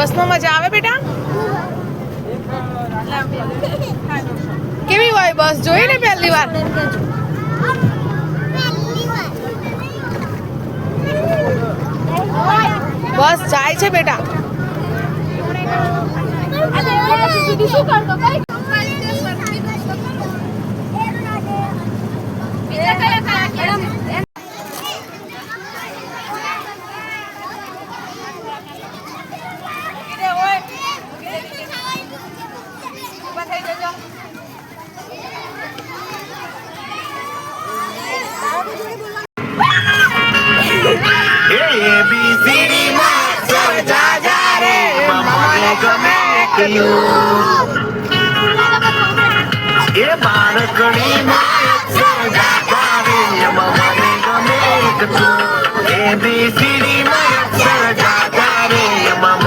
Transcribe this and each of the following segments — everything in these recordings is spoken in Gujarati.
બસમાં મજા આવે બેટા? કેવી હોય બસ? જોઈ ને પહેલી વાર? બસ જાય છે બેટા. એ બાળકણી ABCD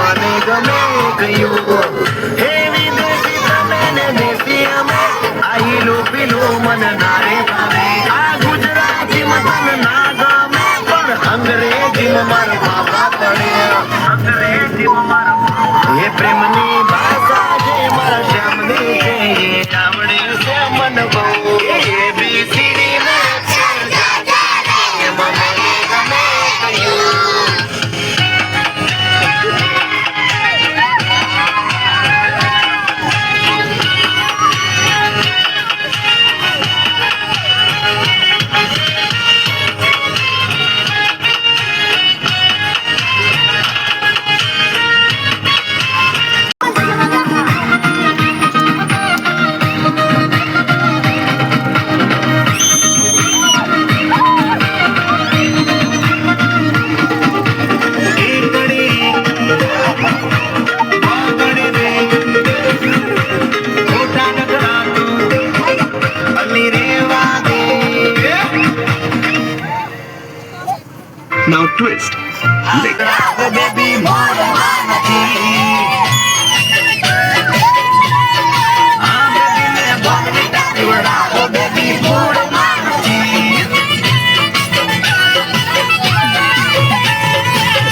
મને ગમે કયું હે વિદેશી તમે ને દેશી અમે આઈલું પીલું મને નારે ભાવે આ ગુજરાતી મને ના ગમે પણ અંગ્રેજીમાં મારા બાપા પડે અંગ્રેજીમાં મારા એ પ્રેમની ભાષા છે મારા શ્યામની છે આવડે છે મન બહુ ABCD Now twist. Baby,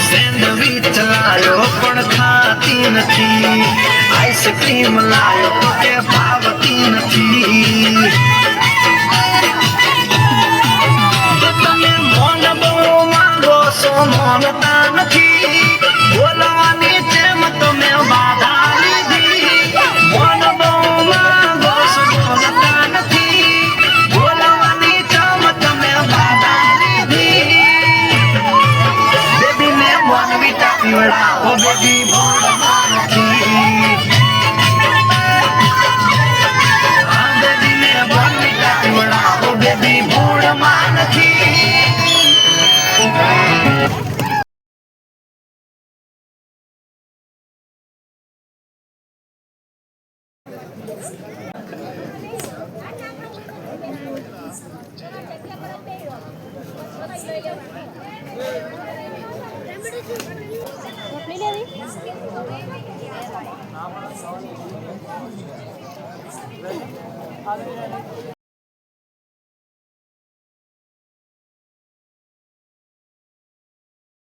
sandwich લાયો પણ ખાતી નથી આઈસ્ક્રીમ લાયો કે ભાવતી નથી મોનતા નથી બોલવાની જેમ તમે બાધા લીધી મોન બહુ માંગો બોલતા નથી બોલવાની જેમ તમે બાધા લીધી બેબી ને મોન વિટા પીવડાવો બેબી બોલમાં નથી બેબી ને મોન વિટા પીવડાવો બેબી બોલમાં નથી